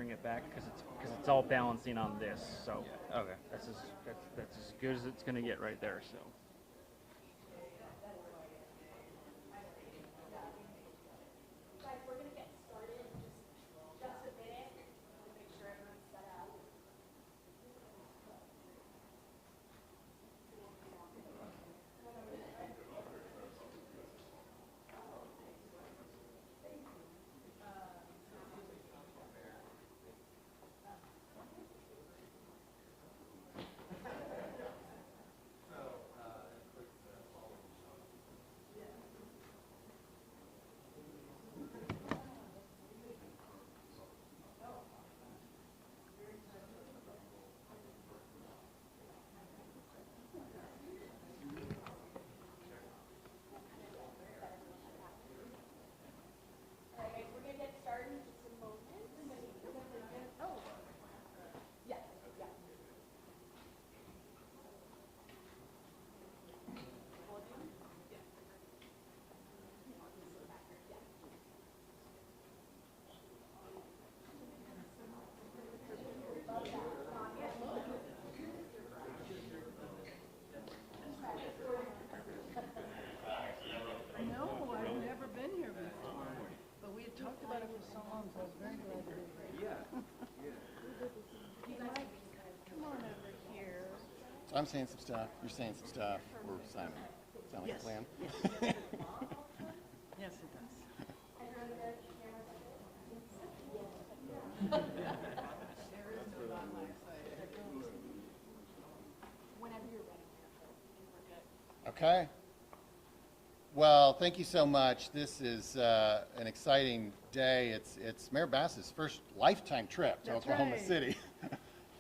bring it back because it's all balancing on this. So Okay. that's as good as it's going to get right there. So. No, I've never been here before, but we had talked about it for so long, so I was very glad to be here. You might come on over here. So I'm saying some stuff, you're saying some stuff, we're Simon. Sound like Yes. a plan? Yes. Yes, it does. There is no on my side. Whenever you're ready, we're good. Okay. Well, thank you so much. This is an exciting day. It's Mayor Bass's first lifetime trip to That's Oklahoma right. City.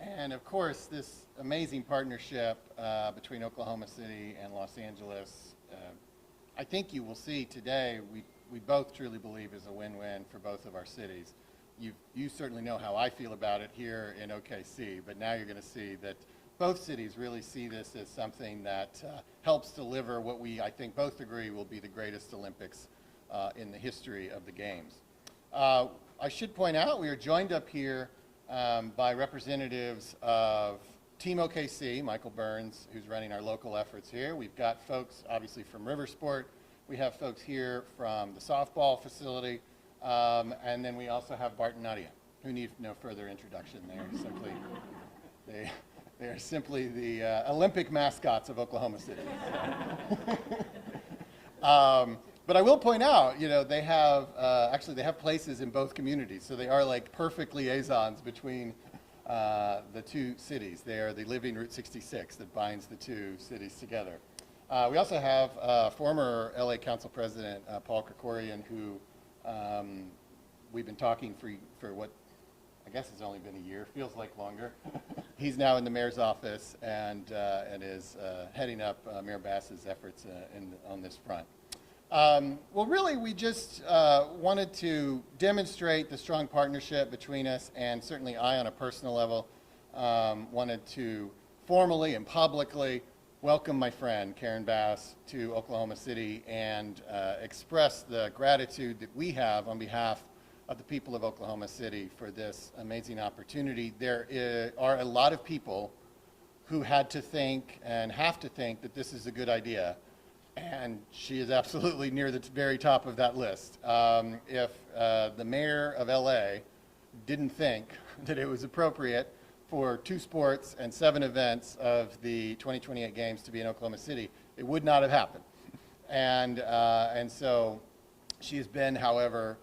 And of course, this amazing partnership between Oklahoma City and Los Angeles, I think you will see today, we both truly believe is a win-win for both of our cities. You certainly know how I feel about it here in OKC, but now you're going to see that both cities really see this as something that helps deliver what I think both agree will be the greatest Olympics in the history of the Games. I should point out we are joined up here by representatives of Team OKC, Michael Burns, who's running our local efforts here. We've got folks obviously from Riversport. We have folks here from the softball facility. And then we also have Bart and Nadia, who need no further introduction. They are simply the Olympic mascots of Oklahoma City. But I will point out, they have actually they have places in both communities, so they are like perfect liaisons between the two cities. They are the living Route 66 that binds the two cities together. We also have former LA Council President Paul Krikorian, who we've been talking for what I guess it's only been a year, feels like longer. He's now in the mayor's office and is heading up Mayor Bass's efforts on this front. Well, really, we just wanted to demonstrate the strong partnership between us, and certainly I, on a personal level, wanted to formally and publicly welcome my friend Karen Bass to Oklahoma City and express the gratitude that we have on behalf of the people of Oklahoma City for this amazing opportunity. There are a lot of people who had to think and have to think that this is a good idea, and she is absolutely near the very top of that list. If the mayor of LA didn't think that it was appropriate for 2 sports and 7 events of the 2028 Games to be in Oklahoma City, it would not have happened. And so she has been, however,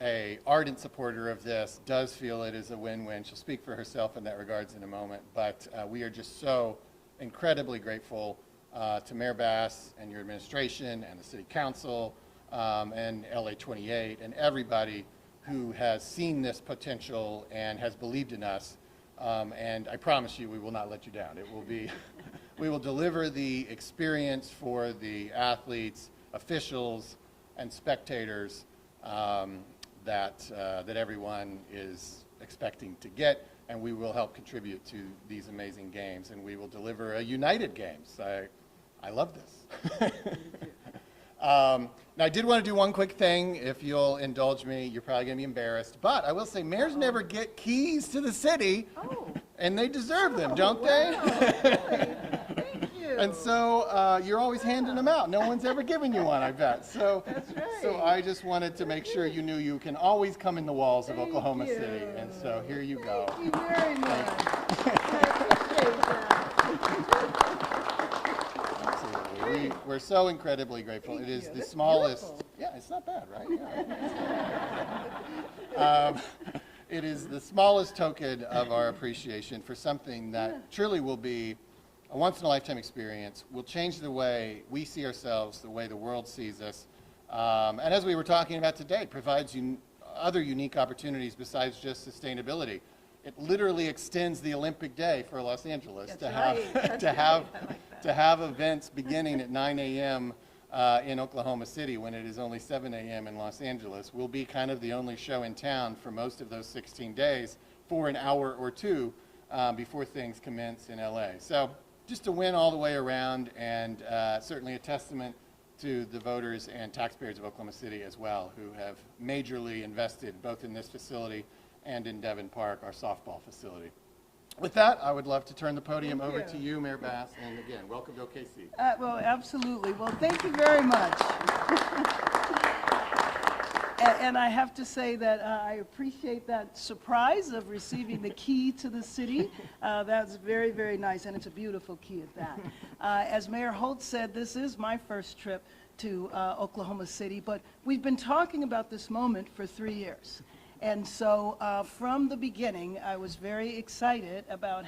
a ardent supporter of this, does feel it is a win-win. She'll speak for herself in that regards in a moment, but we are just so incredibly grateful to Mayor Bass and your administration and the City Council and LA 28 and everybody who has seen this potential and has believed in us. And I promise you, we will not let you down. It will be, we will deliver the experience for the athletes, officials, and spectators that everyone is expecting to get, and we will help contribute to these amazing games, and we will deliver a united games. I love this. Now, I did want to do one quick thing, if you'll indulge me. You're probably going to be embarrassed, but I will say mayors never get keys to the city, and they deserve them, don't they? Thank you. And so you're always handing them out. No one's ever given you one, I bet. So, That's right. so I just wanted to make sure you knew you can always come in the walls of Thank Oklahoma you. City. And so here you go. Thank you very much. I appreciate that. Absolutely. We're so incredibly grateful. Thank It is you. the That's smallest. beautiful. Yeah, it's not bad, right? Yeah. It is the smallest token of our appreciation for something that truly will be a once-in-a-lifetime experience, will change the way we see ourselves, the way the world sees us. And as we were talking about today, provides other unique opportunities besides just sustainability. It literally extends the Olympic Day for Los Angeles That's to have right. That's to right. have I like that. to have events beginning at 9 a.m. In Oklahoma City when it is only 7 a.m. in Los Angeles. We'll be kind of the only show in town for most of those 16 days for an hour or two before things commence in LA. So just a win all the way around, and certainly a testament to the voters and taxpayers of Oklahoma City as well, who have majorly invested both in this facility and in Devon Park, our softball facility. With that, I would love to turn the podium over to you, Mayor Bass, and again, welcome to OKC. Well, absolutely. Well, thank you very much. And I have to say that I appreciate that surprise of receiving the key to the city. That's very, very nice, and it's a beautiful key at that. As Mayor Holt said, this is my first trip to Oklahoma City, but we've been talking about this moment for 3 years. And so from the beginning, I was very excited about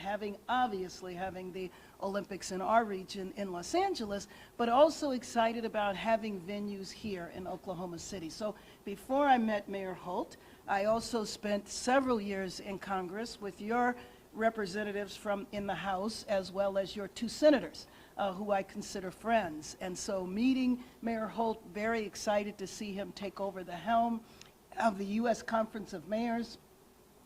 obviously having the Olympics in our region in Los Angeles, but also excited about having venues here in Oklahoma City. So before I met Mayor Holt, I also spent several years in Congress with your representatives from in the House, as well as your 2 senators, who I consider friends. And so meeting Mayor Holt, very excited to see him take over the helm of the U.S. Conference of Mayors,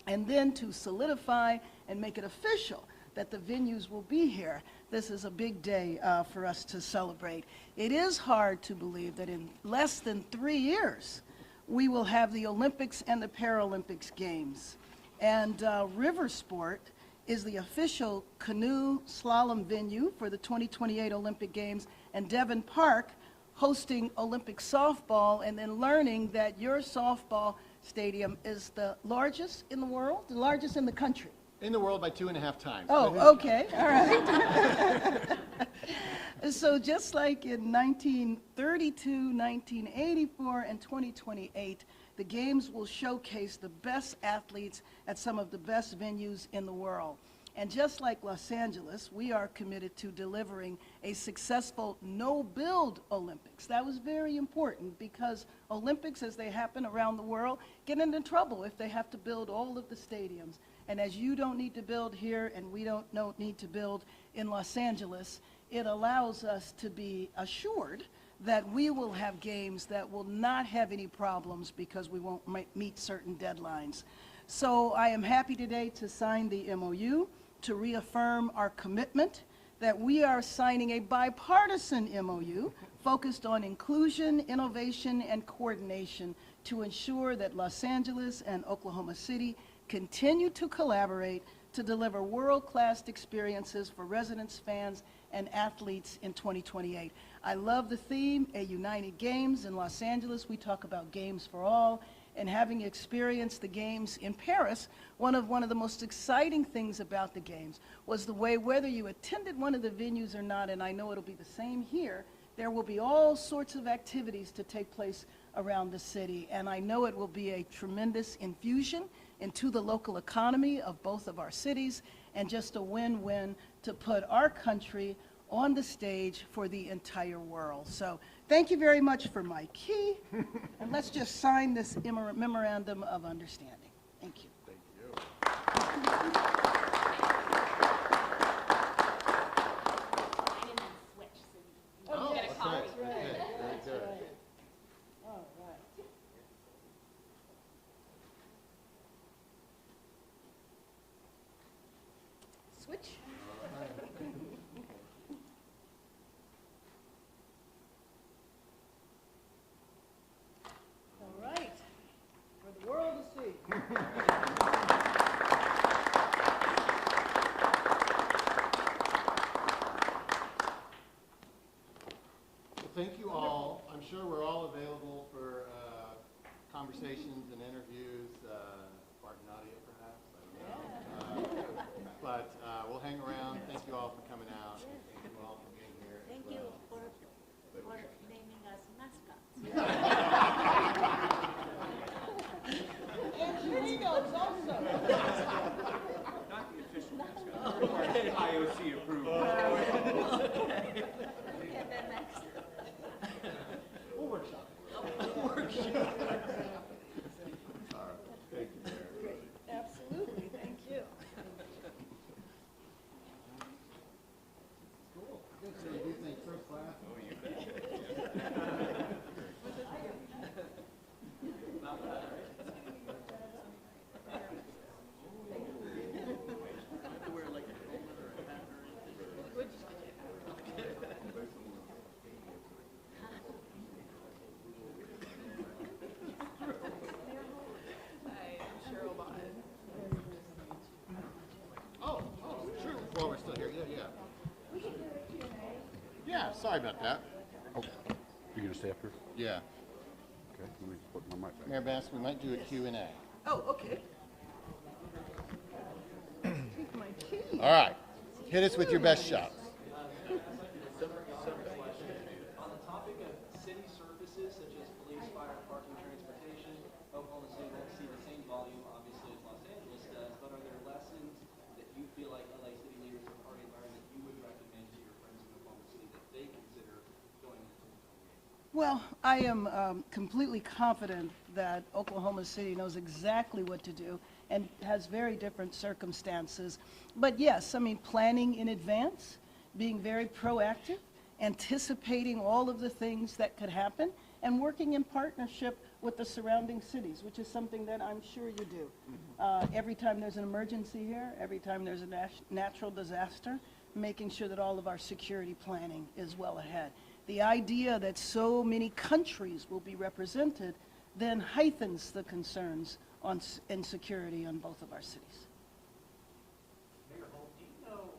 and then to solidify and make it official that the venues will be here. This is a big day for us to celebrate. It is hard to believe that in less than 3 years, we will have the Olympics and the Paralympics Games. And river sport is the official canoe slalom venue for the 2028 Olympic Games, and Devon Park hosting Olympic softball, and then learning that your softball stadium is the largest in the world, the largest in the country. In the world by 2.5 times. Oh, okay, all right. So just like in 1932, 1984, and 2028, the Games will showcase the best athletes at some of the best venues in the world. And just like Los Angeles, we are committed to delivering a successful no-build Olympics. That was very important because Olympics, as they happen around the world, get into trouble if they have to build all of the stadiums. And as you don't need to build here and we don't need to build in Los Angeles, it allows us to be assured that we will have games that will not have any problems because we won't meet certain deadlines. So I am happy today to sign the MOU to reaffirm our commitment that we are signing a bipartisan MOU focused on inclusion, innovation, and coordination to ensure that Los Angeles and Oklahoma City continue to collaborate to deliver world-class experiences for residents, fans, and athletes in 2028. I love the theme, A United Games. In Los Angeles, we talk about games for all. And having experienced the games in Paris, one of the most exciting things about the games was the way, whether you attended one of the venues or not, and I know it'll be the same here, there will be all sorts of activities to take place around the city. And I know it will be a tremendous infusion into the local economy of both of our cities, and just a win-win to put our country on the stage for the entire world. So thank you very much for my key, and let's just sign this memorandum of understanding. Thank you. Thank you. Sign and then switch, so you Oh, get a okay. copy. That's right. Okay, very That's good. right. All right. Switch. thank you all. I'm sure we're all available for conversations and interviews. Bart and Nadia, perhaps. I don't know. But we'll hang around. Thank you all for coming out. Thank you all for being here. Thank you for naming us mascots. And Cheerios also. Not the official mascot. IOC approved. And then next. We'll workshop it. Oh, All right. Thank you, Mayor. absolutely, thank you. Cool. Good. So you do think first class? Oh, you Oh, sure. Well, we're still here. Yeah. Yeah, sorry about that. Oh, you gonna stay up here? Yeah. Okay, let me put my mic back. Mayor Bass, we might do a Q&A. Oh, okay. Take my key. All right. Hit us with your best shots. On the topic of city services such as police, fire, parking, transportation, Oklahoma City won't see the same volume, obviously, as Los Angeles does, but are there lessons that you feel like LA city leaders or party environment you would recommend to your friends in Oklahoma City that they consider going into 2028? Well, I am completely confident that Oklahoma City knows exactly what to do and has very different circumstances. But yes, I mean, planning in advance, being very proactive, anticipating all of the things that could happen, and working in partnership with the surrounding cities, which is something that I'm sure you do. Every time there's an emergency here, every time there's a natural disaster, making sure that all of our security planning is well ahead. The idea that so many countries will be represented then heightens the concerns on insecurity on both of our cities. Mayor Holt, do you know,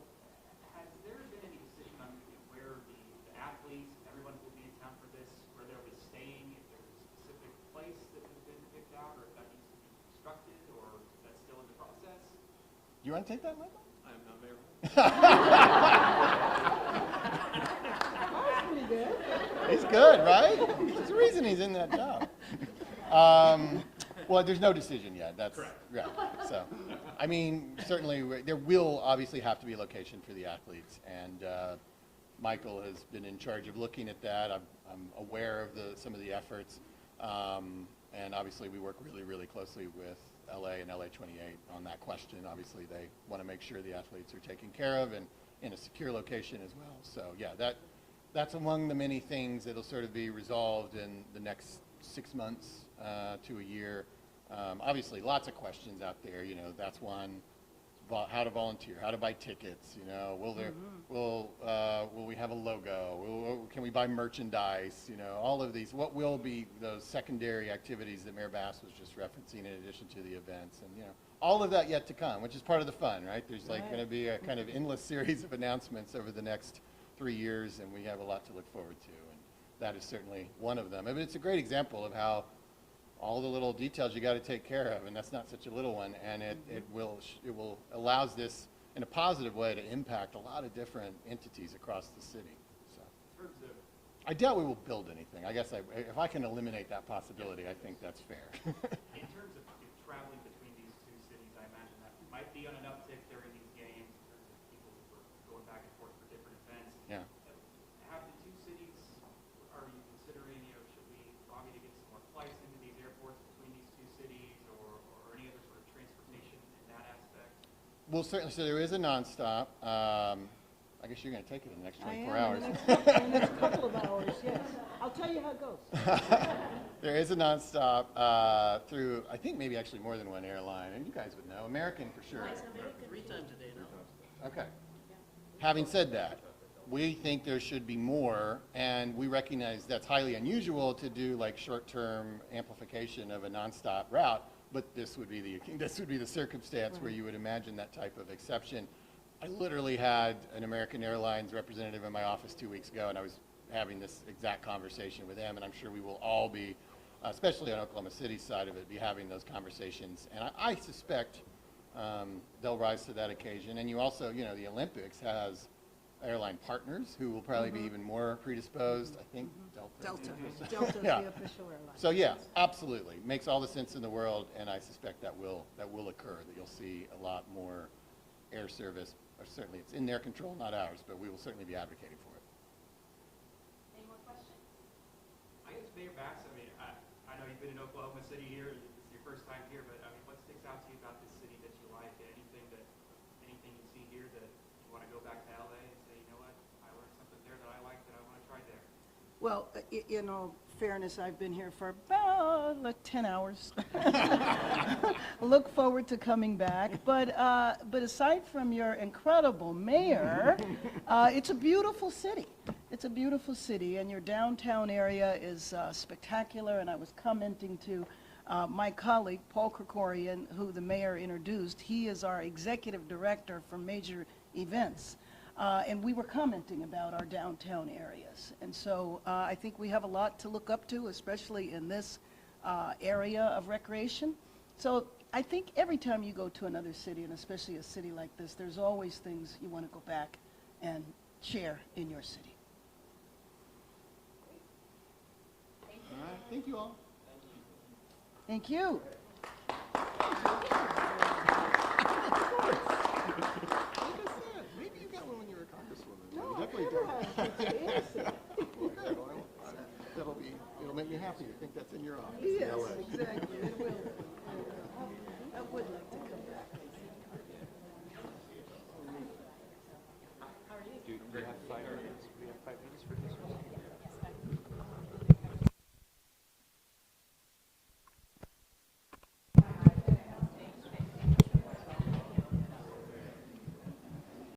has there been any decision on where the athletes, everyone will be in town for this, where they'll be staying, if there's a specific place that has been picked out, or if that needs to be constructed, or if that's still in the process? You want to take that, Michael? I am not Mayor Holt. Pretty good. He's good, right? There's a reason he's in that job. Well, there's no decision yet. That's correct. Right. So, I mean, certainly there will obviously have to be a location for the athletes, and Michael has been in charge of looking at that. I'm aware of some of the efforts, and obviously we work really, really closely with LA and LA 28 on that question. Obviously, they want to make sure the athletes are taken care of and in a secure location as well. So, yeah, that's among the many things that'll sort of be resolved in the next 6 months to a year. Obviously, lots of questions out there. You know, that's one. How to volunteer, how to buy tickets. You know, will we have a logo? Can we buy merchandise? You know, all of these. What will be those secondary activities that Mayor Bass was just referencing in addition to the events? And you know, all of that yet to come, which is part of the fun, right? There's like going to be a kind of endless series of announcements over the next 3 years, and we have a lot to look forward to. And that is certainly one of them. I mean, it's a great example of how all the little details you got to take care of, and that's not such a little one, and it will allows this in a positive way to impact a lot of different entities across the city. So, In terms of, I doubt we will build anything. I guess if I can eliminate that possibility, I think that's fair. in terms of traveling between these two cities, I imagine that might be on an uptick during these games in terms of people who are going back and forth for different events. Yeah. Have the two cities, are you considering, you know, should we lobby to get some more flights into these airports between these two cities, or any other sort of transportation in that aspect? Well, certainly. So there is a nonstop. I guess you're going to take it in the next 24 I am, hours. in the next couple of hours, yes. I'll tell you how it goes. There is a nonstop through, I think maybe actually more than one airline, and you guys would know. American for sure. 3 times a day now. Okay. Having said that, we think there should be more, and we recognize that's highly unusual to do like short-term amplification of a nonstop route, but this would be the circumstance where you would imagine that type of exception. I literally had an American Airlines representative in my office 2 weeks ago, and I was having this exact conversation with them, and I'm sure we will all be, especially on Oklahoma City's side of it, be having those conversations. And I suspect they'll rise to that occasion. And you also, you know, the Olympics has airline partners who will probably be even more predisposed. I think Delta. Delta's Yeah. the official airline. So yeah, absolutely, makes all the sense in the world, and I suspect that will occur. That you'll see a lot more air service. Or certainly, it's in their control, not ours, but we will certainly be advocating for it. Any more questions? I guess Mayor Bax, I mean, I know you've been in Oklahoma City here, this is your first time here, but I mean, what sticks out to you about this city that you like? Anything you see here that you want to go back to LA and say, you know what, I learned something there that I like that I want to try there? Well, in all fairness, I've been here for about like 10 hours. Look forward to coming back. But aside from your incredible mayor, it's a beautiful city. It's a beautiful city, and your downtown area is spectacular. And I was commenting to my colleague, Paul Krikorian, who the mayor introduced. He is our executive director for major events. And we were commenting about our downtown areas. And so I think we have a lot to look up to, especially in this area of recreation. So I think every time you go to another city, and especially a city like this, there's always things you want to go back and share in your city. All right, thank you all. Thank you. Maybe you got one when you were a congresswoman. No, You definitely did. Well, good. Well, it'll make me happy to think that's in your office. Yes, in LA. exactly. It will.